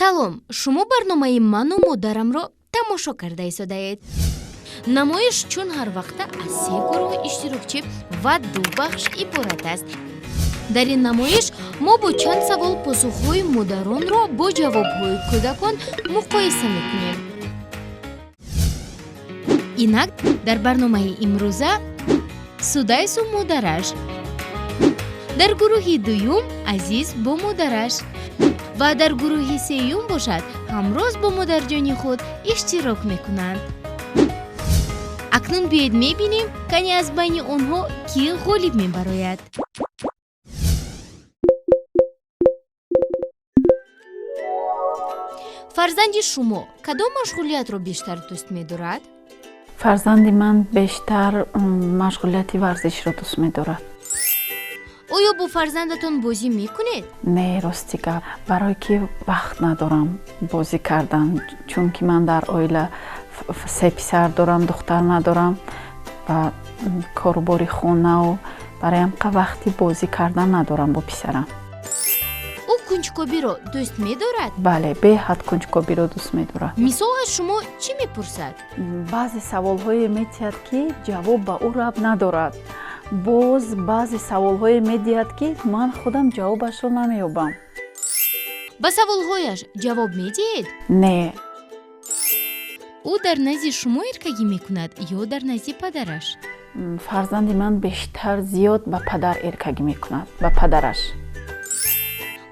салом, шумо барномаи ману модарамро тамошо карда истодаед. намоиш чун ҳар вақта аз се гурӯҳ иштирокчӣ ва дубахш иборат аст. дар ин намоиш мо бо чанд савол посухҳои модаронро бо ҷавобҳои кӯдакон муқоиса мекунем. инак дар барномаи имрӯза судайсу модараш, дар гурӯҳи дуюм азиз бо модараш ва дар гурӯҳи сеюм бошад ҳамроз бо модарҷони худ иштирок мекунанд. акнун биёед мебинем кане аз байни онҳо кӣ ғолиб мебарояд. фарзанди шумо кадом машғулиятро бештар дӯст медорад? фарзанди ман бештар машғулияти варзишро дӯст медорад. оё бо фарзандатон бозӣ мекунед? Не, рости гап, барое ки вақт надорам бозӣ кардан, чунки ман дар оила се писар дорам, духтар надорам ва корубори хонаву бароям қа вақти бозӣ кардан надорам бо писарам. ӯ кунҷкобиро дӯст медорад? бале, беҳад кунҷкобиро дӯст медорад. мисол аз шумо чӣ мепурсад? баъзе саволҳое метиҳад ки ҷавоб ба ӯ рабт надорад. боз баъзе саволҳое медиҳад ки ман худам ҷавобашро намеёбам. ба саволҳояш ҷавоб медиҳед? Не. ӯ дар назди шумо эркагӣ мекунад ё дар назди падараш? фарзанди ман бештар зиёд ба падар эркагӣ мекунад, ба падараш.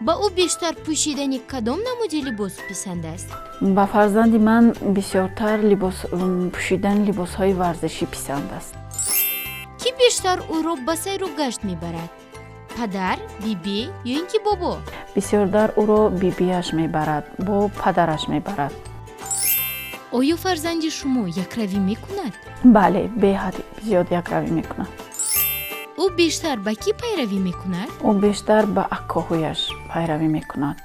ба ӯ бештар пӯшидани кадом намуди либос писанд аст? ба фарзанди ман бисёртар пӯшидани либосҳои варзишӣ писанд аст. кӣ бештар ӯро ба сайру гашт мебарад? падар, бибӣ ё ин ки бобо? бисёртар ӯро бибиаш мебарад, бо падараш мебарад. оё фарзанди шумо якравӣ мекунад? бале, беҳад зиёд якравӣ мекунад. ӯ бештар ба кӣ пайравӣ мекунад? ӯ бештар ба аккоҳояш пайравӣ мекунад.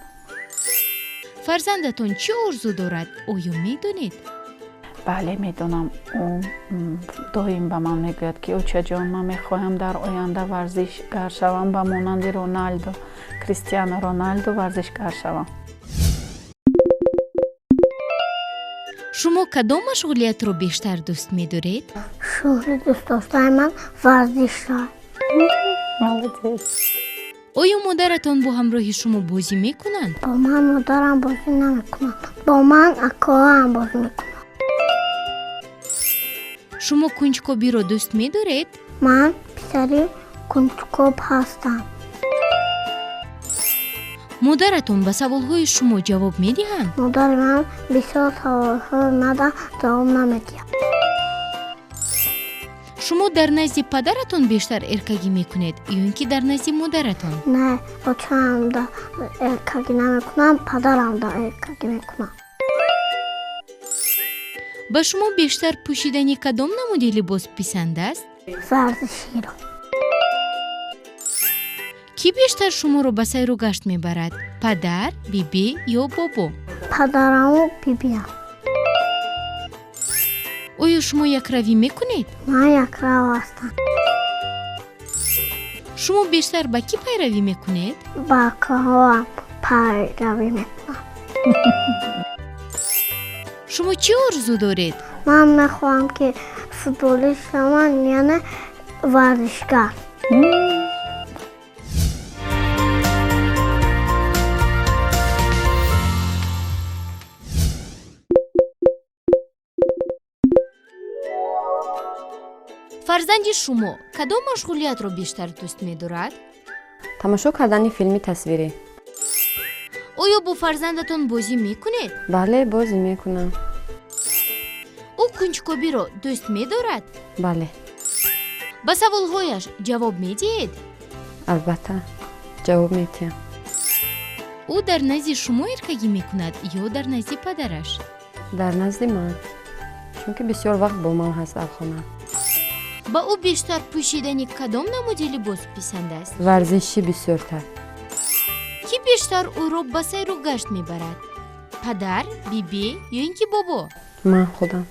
фарзандатон чӣ орзу дорад? оё медонед? бале, медонам. ӯ доим ба ман мегӯяд ки очаҷон, ман мехоҳам дар оянда варзишгар шавам, ба монанди Роналдо, Кристиано Роналдо варзишгар шавам. шумо кадом машғулиятро бештар дӯст медоред? шуғли дӯст доштани ман варзиша. молодец. оё модаратон бо ҳамроҳи шумо бозӣ мекунанд? бо ман модарам бозӣ намекунад, бо ман акоам бозӣ мекунад. шумо кунҷкобиро дӯст медоред? ман писари кунҷкоб ҳастам. модаратон ба саволҳои шумо ҷавоб медиҳанд? модари ман бисёр саволҳо мада ҷавоб намедиҳад. шумо дар назди падаратон бештар эркагӣ мекунед ё ин ки дар назди модаратон? не, очаам да эркагӣ намекунам, падарам да эркагӣ мекунам. ба шумо бештар пӯшидани кадом намуди либос писанд аст? варзиширо. кӣ бештар шуморо ба сайру гашт мебарад? падар, бибӣ ё бобо? падараму бибиам. оё шумо якравӣ мекунед? ман якрав ҳастам. шумо бештар ба кӣ пайравӣ мекунед? ба акоам пайравӣ мекунам. шумо чӣ орзу доред? ман мехоҳам ки футболист шавам, яъне варзишгар. фарзанди шумо кадом машғулиятро бештар дӯст медорад? тамошо кардани филми тасвирӣ. оё бо фарзандатон бозӣ мекунед? бале, бозӣ мекунам. ӯ кунҷкобиро дӯст медорад? бале, ба саволҳояш ҷавоб медиҳед? албатта ҷавоб медиҳам. ӯ дар назди шумо эркагӣ мекунад ё дар назди падараш? дар назди ман, чунки бисёр вақт бо ман ҳаст дар хона. ба ӯ бештар пӯшидани кадом намуди либос писанд аст? варзиши бисёртар. кӣ бештар ӯро ба сайру гашт мебарад? падар, бибӣ ё ин ки бобо? ман худам.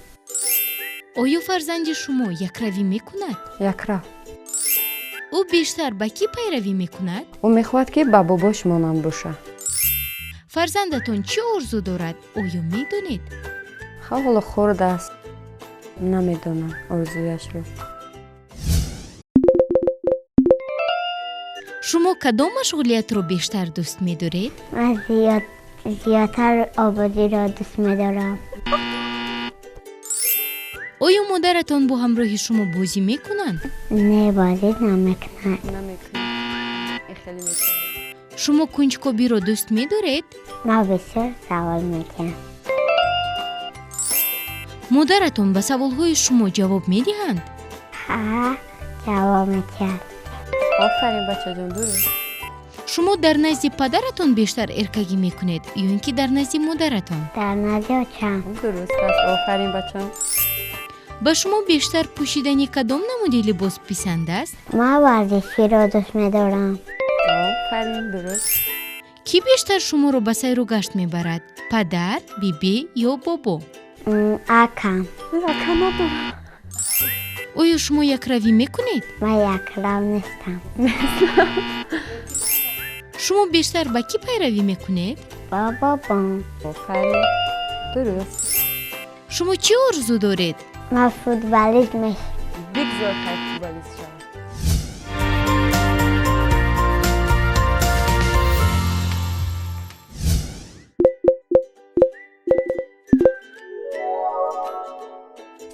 оё фарзанди шумо якравӣ мекунад? якрав. ӯ бештар ба кӣ пайравӣ мекунад? ӯ мехоҳад ки ба бобош монанд боша. фарзандатон чӣ орзу дорад? Оё медонед? ха ҳоло хурд аст. Намедонам орзуяшро. шумо кадом машғулиятро бештар дӯст медоред? من زیادتر آبادی را دوست می‌دارم. оё модаратон бо ҳамроҳи шумо бозӣ мекунанд? نه بازی نمی‌کنم. Намекунам. خیلی می‌کنم. шумо кунҷкобиро дӯст медоред? من بسیار سوال می‌کنم. модаратон ба саволҳои шумо ҷавоб медиҳанд? ها جواب می‌دهد. آفرین بچه‌جان درست. шумо дар назди падаратон бештар эркагӣ мекунед ё ин ки дар назди модаратон? در نزد چند درست است. آفرین بچه‌م. ба шумо бештар пӯшидани кадом намуди либос писанд аст? من ورزشی را دوست می‌دارم. آفرین درست. кӣ бештар шуморо ба сайру гашт мебарад? падар, бибӣ ё бобо? اکم. оё шумо якравӣ мекунед? من یک رم نیستم. шумо бештар ба кӣ пайравӣ мекунед? بابا بام. آفرین درست. шумо чӣ орзу доред? من فوتبالیست میشم. بگذار خیلی فوتبالیست شوم.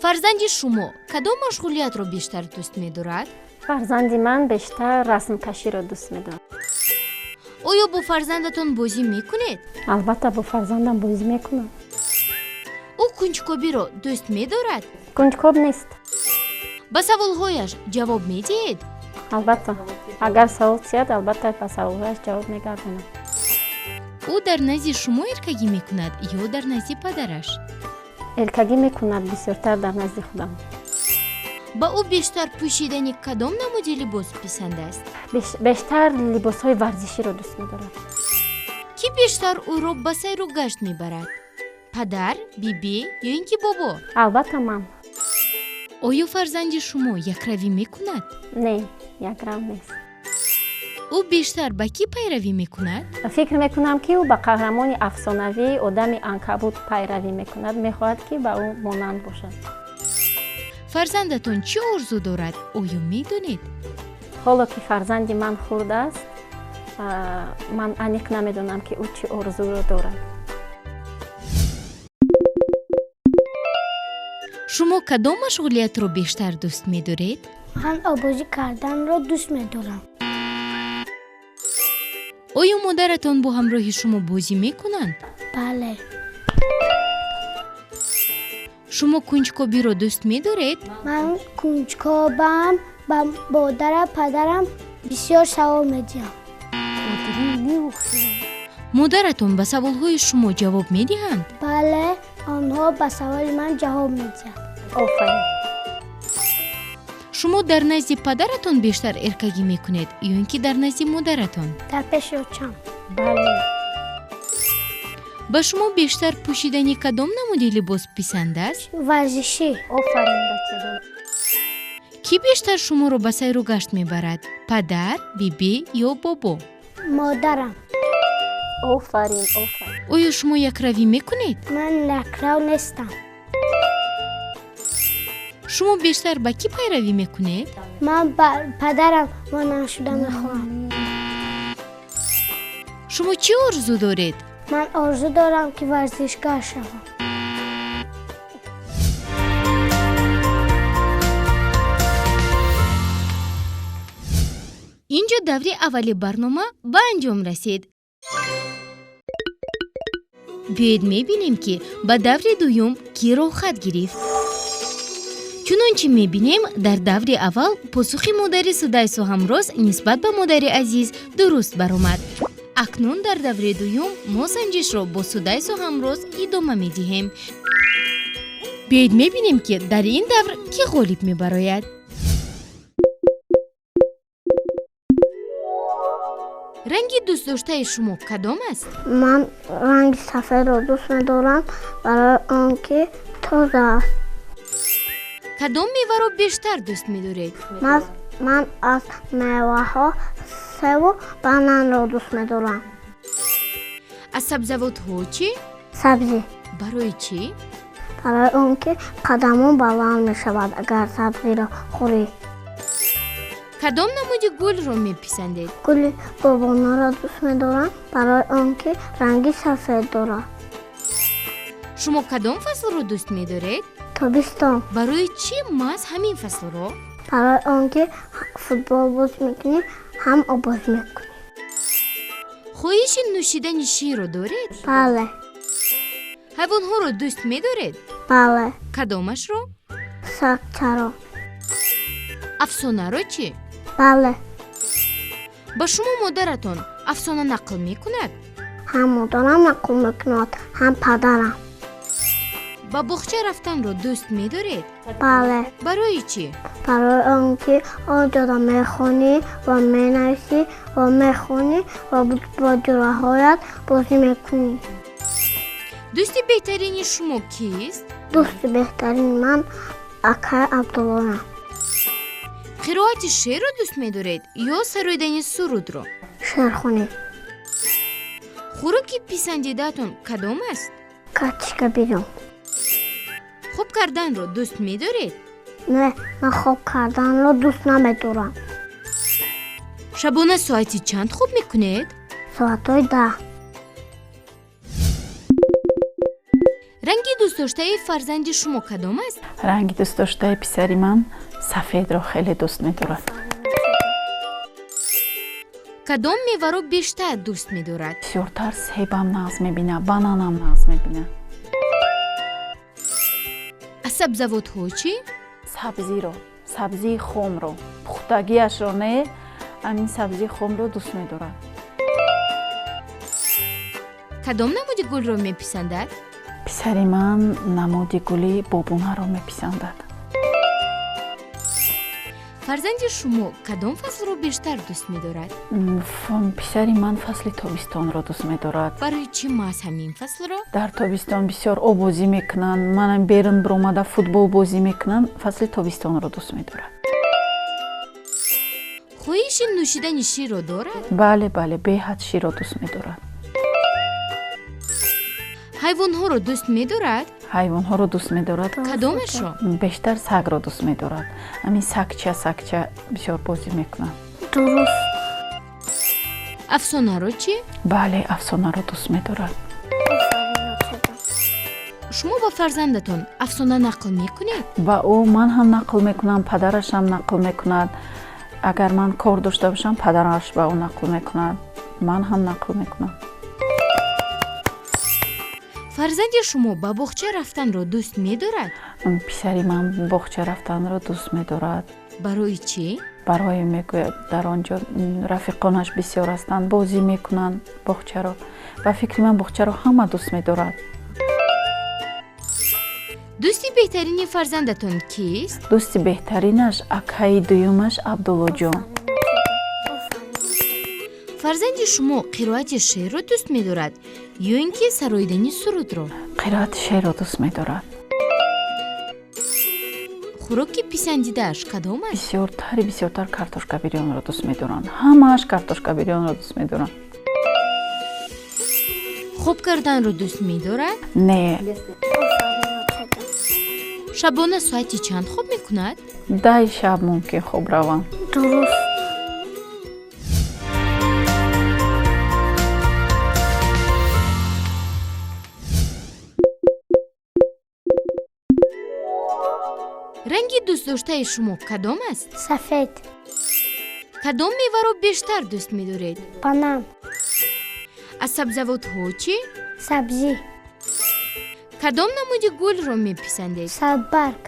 фарзанди шумо кадом машғулиятро бештар дӯст медорад? фарзанди ман бештар расмкаширо дӯст медорад. оё бо фарзандатон бозӣ мекунед? албатта бо фарзандам бозӣ мекунам. ӯ кунҷкобиро дӯст медорад? кунҷкоб нест. ба саволҳояш ҷавоб медиҳед? албатта агар савол чиёд албатта ба саволҳояш ҷавоб мегардонам. ӯ дар назди шумо эркагӣ мекунад ё дар назди падараш? эркагӣ мекунад бисёртар дар назди худам. ба ӯ бештар пӯшидани кадом намуди либос писанд аст? бештар либосҳои варзиширо дӯст медорад. кӣ бештар ӯро ба сайру гашт мебарад? падар, бибӣ ё ин ки бобо? албатта ман. оё фарзанди шумо якравӣ мекунад? не якрам нест. ӯ бештар ба кӣ пайравӣ мекунад? фикр мекунам ки ӯ ба қаҳрамони афсонавӣ одами анкабут пайравӣ мекунад. мехоҳад ки ба ӯ монанд бошад. фарзандатон чӣ орзу дорад? оё медонед? ҳоло ки фарзанди ман хурд аст ман аниқ намедонам ки ӯ чӣ орзуро дорад. шумо кадом машғулиятро бештар дӯст медоред? من آبازی کردن را دوست می‌دارم. оё модаратон бо ҳамроҳи шумо бозӣ мекунанд? بله. шумо кунҷкобиро дӯст медоред? من کنجکاوم با مادرم پدرم بسیار سوال می‌دهم. модаратон ба саволҳои шумо ҷавоб медиҳанд? بله آنها به سوال من جواب می‌دهند. офарин. шумо дар назди падаратон бештар эркагӣ мекунед ё ин ки дар назди модаратон? در پیش روچم. бале. ба шумо бештар пӯшидани кадом намуди либос писанд аст? ورزشی. офарин бачаҷон. кӣ бештар шуморо ба сайру гашт мебарад? падар, бибӣ ё бобо? مادرم. офарин офарин. оё шумо якравӣ мекунед? من نکراو نیستم. шумо бештар ба кӣ пайравӣ мекунед? من با پدرم مانند شده میخواهم. шумо чӣ орзу доред? من آرزو دارم که ورزشکار شوم. инҷо даври аввали барнома ба анҷом расид. биёед мебинем ки ба даври дуюм кӣ рохат гирифт. чунончи мебинем дар даври аввал посухи модари Судайсу ҳамроз нисбат ба модари азиз дуруст баромад. акнун дар даври дуюм мо санҷишро бо Судайсу ҳамроз идома медиҳем. биёед мебинем ки дар ин давр кӣ ғолиб мебарояд. ранги дӯстдоштаи шумо кадом аст? من رنگ سفید را دوست می‌دارم برای آنکه تازه است. کدام میوه رو بیشتر دوست می‌دارید؟ من از میوه‌ها سیب و بنان را دوست می‌دارم. аз сабзавотҳо чӣ? سبزی. барои чӣ? برای اون که قدمون بلند می شود اگر سبزی را خوری. кадом намуди гулро меписандед? گل بابانا را دوست می دارم برای اون که رنگی سفید دارد. шумо кадом фаслро дӯст медоред? تابستان. барои чӣ маҳз ҳамин фаслро? برای اون که فوتبال بازی میکنی هم آواز میکنی. хоҳиши нӯшидани ширро доред? بله. ҳайвонҳоро дӯст медоред? بله. кадомашро? سگچرا. афсонаро чӣ? بله. ба шумо модаратон афсона нақл мекунад? هم مادرم نقل میکند هم پدرم. ба боғча рафтанро дӯст медоред? بله. барои чӣ? برای اون که آنجا را میخونی و مینویسی و میخونی و با جوره هایت بازی میکنی. дӯсти беҳтарини шумо кист? دوست بهترین من اکای عبدالله. қироати шеърро дӯст медоред ё сароидани сурудро? شعرخونی. хӯроки писандидаатон кадом аст? کچکه بیرون. хуб карданро дӯст медоред? نه، من خوب کردن رو دوست نمیدارم. шабона соати чанд хуб мекунед? ساعتهای 10. ранги дӯстдоштаи фарзанди шумо кадом аст? ранги дӯстдоштаи писари ман сафедро хеле дӯст медорад. кадом меваро бештар дӯст медорад? бисёртар себам нағз мебинад, бананам нағз мебинад. аз сабзавотҳо чӣ? сабзиро, сабзии хомро, пухтагиашро не, амин сабзии хомро дӯст медорад. кадом намуди гулро меписандад? писари ман намуди гули бобунаро меписандад. фарзанди шумо кадом фаслро бештар дӯст медорад? писари ман фасли тобистонро дӯст медорад. барои чӣ маҳз ҳамин фаслро? дар тобистон бисёр обозӣ мекунанд, манам берун биромада футбол бозӣ мекунанд, фасли тобистонро дӯст медорад. хоҳиши нӯшидани ширро дорад? бале, бале, беҳад ширро дӯст медорад. ҳайвонҳоро дӯст медорад? ҳайвонҳоро дӯст медорад. кадомашро? бештар сагро дӯст медорад. амин сагча бисёр бозӣ мекунад. درست. афсонаро чӣ? бале, афсонаро дӯст медорад. шумо ба фарзандатон афсона нақл мекунед? ба ӯ ман ҳам нақл мекунам, падарашам нақл мекунад. агар ман кор дошта бошам, падараш ба ӯ нақл мекунад, ман ҳам нақл мекунам. фарзанди шумо ба боғча рафтанро дӯст медорад? писари ман боғча рафтанро дӯст медорад. барои чӣ? барои мегӯяд дар он ҷо рафиқонаш бисёр ҳастанд, бозӣ мекунанд боғчаро. ба фикри ман боғчаро ҳама дӯст медорад. дӯсти беҳтарини фарзандатон кист? дӯсти беҳтаринаш акаи дуюмаш абдуллоҷон. фарзанди шумо қироати шеърро дӯст медорад ё ин ки сароидани сурудро? қироати шеърро дӯст медорад. хӯроки писандидааш кадом аст? бисёртар картошка бирёнро дӯст медоранд. ҳамааш картошка бирёнро дӯст медоранд. хуб карданро дӯст медорад? не, шабона соати чанд хуб мекунад? 10 шаб мумкин хуб равам. درست. ранги дӯстдоштаи шумо кадом аст? سفید. кадом меваро бештар дӯст медоред? بانان. аз сабзавотҳо чӣ? سبزی. кадом намуди гулро меписандед? سبزبرگ.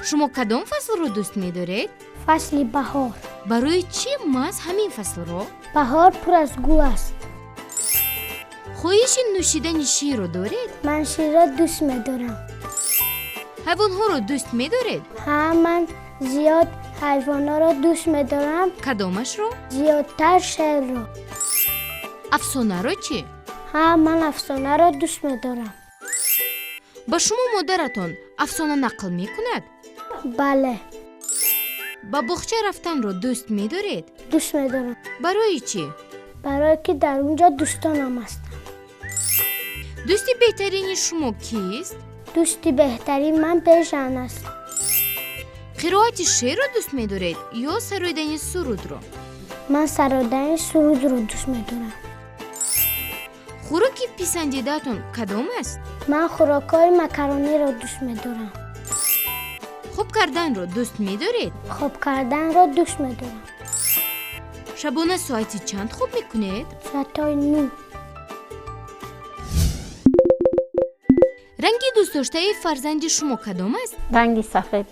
шумо кадом фаслро дӯст медоред? فصل بهار. барои чӣ маҳз ҳамин фаслро? بهار پر از گل است. хоҳиши нӯшидани ширро доред? من شیر را دوست می‌دارم. ҳайвонҳоро дӯст медоред? ها، من زیاد حیوانات را دوست می‌دارم. кадомашро? زیادتر شیر را. афсонаро чӣ? ها، من افسانه را دوست می‌دارم. ба шумо модаратон афсона нақл мекунад? بله، ба боғча рафтанро дӯст медоред? دوست می‌دارم. барои чӣ? برای که در اونجا دوستانم هستن. дӯсти беҳтарини шумо кист? дӯсти беҳтари ман бежан аст. қироати шеърро дӯст медоред ё сароидани сурудро? ман сародани сурудро дӯст медорам. хӯроки писандидаатон кадом аст? ман хӯрокҳои макарониро дӯст медорам. хоб карданро дӯст медоред? хоб карданро дӯст медорам. шабона соати чанд хоб мекунед? соатҳои 9. ранги дӯстдоштаи фарзанди шумо кадом аст? ранги сафед.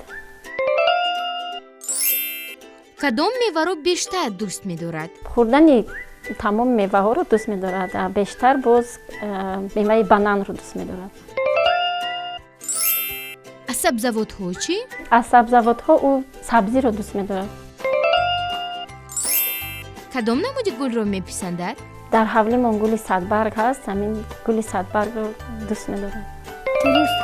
кадом меваро бештар дӯст медорад? хӯрдани тамом меваҳоро дӯст медорад. Бештар боз меваи бананро дӯст медорад. аз сабзавотҳо чӣ? аз сабзавотҳо ӯ сабзиро дӯст медорад. кадом намуди гулро меписандад? дар ҳавли мон гули садбарг ҳаст. ҳамин гули садбаргро дӯст медорад. дуруст.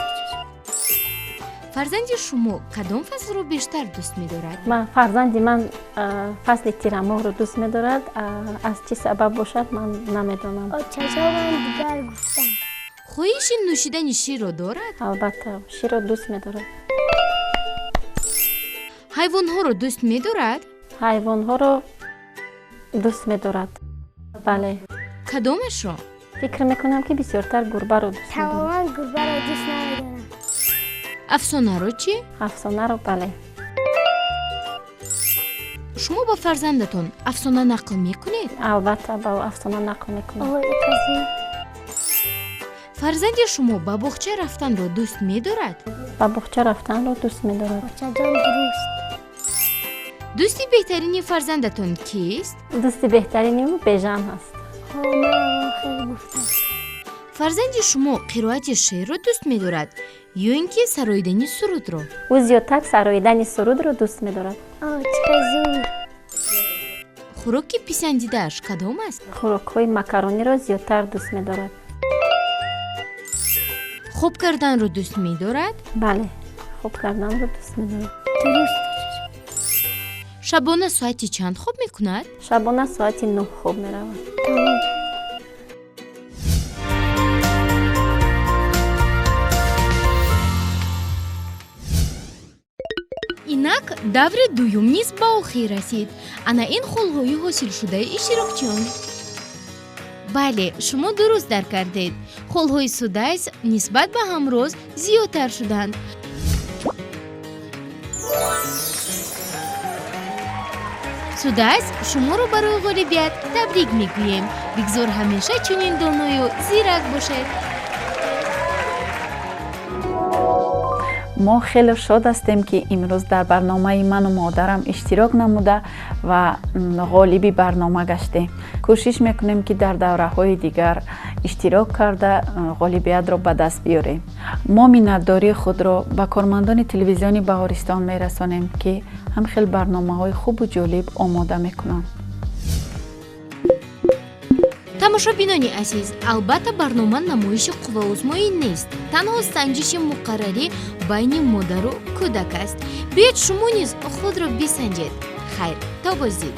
фарзанди шумо кадом фаслро бештар дӯст медорад? фарзанди ман фасли тирамоҳро дӯст медорад. аз чӣ сабаб бошад ман намедонам. чаҷо ман дигар гуфтам. хоҳиши нӯшидани ширро дорад? албатта ширро дӯст медорад. ҳайвонҳоро дӯст медорад? ҳайвонҳоро дӯст медорад. бале. кадомашро? фикр мекунам ки бисёртар гурбаро дӯст медорад. тамоман гурбаро дӯст намедорам. афсонаро чӣ? афсонаро бале. шумо ба фарзандатон афсона нақл мекунед? албатта ба ӯ афсона нақл мекунам. фарзанди шумо ба боғча рафтанро дӯст медорад? ба боғча рафтанро дӯст медорад. чаҷон дуруст. дӯсти беҳтарини фарзандатон кист? дӯсти беҳтарини ӯ бежан ҳаст. ман хеле гуфтам. фарзанди шумо қироати шеърро дӯст медорад ё ин ки сароидани сурудро? ӯ зиёдтар сароидани сурудро дӯст медорад. чиқазур. хӯроки писандидааш кадом аст? хӯрокҳои макарониро зиёдтар дӯст медорад. хоб карданро дӯст медорад? бале хоб карданро дӯст медорад. дуруст. шабона соати чанд хоб мекунад? шабона соати 9 хоб меравад. тамом. инак даври дуюм низ ба охир расид. ана ин холҳои ҳосилшудаи иштирокчиён. бале шумо дуруст дарк кардед. холҳои судайс нисбат ба ҳамроз зиёдтар шуданд. судайс шуморо барои ғолибият табрик мегӯем. бигзор ҳамеша чунин доную зирак бошед. мо хеле шод ҳастем ки имрӯз дар барномаи ману модарам иштирок намуда ва ғолиби барнома гаштем. кӯшиш мекунем ки дар давраҳои дигар иштирок карда ғолибиятро ба даст биёрем. мо миннатдории худро ба кормандони телевизиони Баҳористон мерасонем ки ҳамхел барномаҳои хубу ҷолиб омода мекунанд. тамошобинони азиз, албатта барнома намоиши қувваозмоӣ нест. танҳо санҷиши муқаррарӣ байни модару кӯдак аст. биёед шумо низ худро бисанҷед. хайр, то боздид.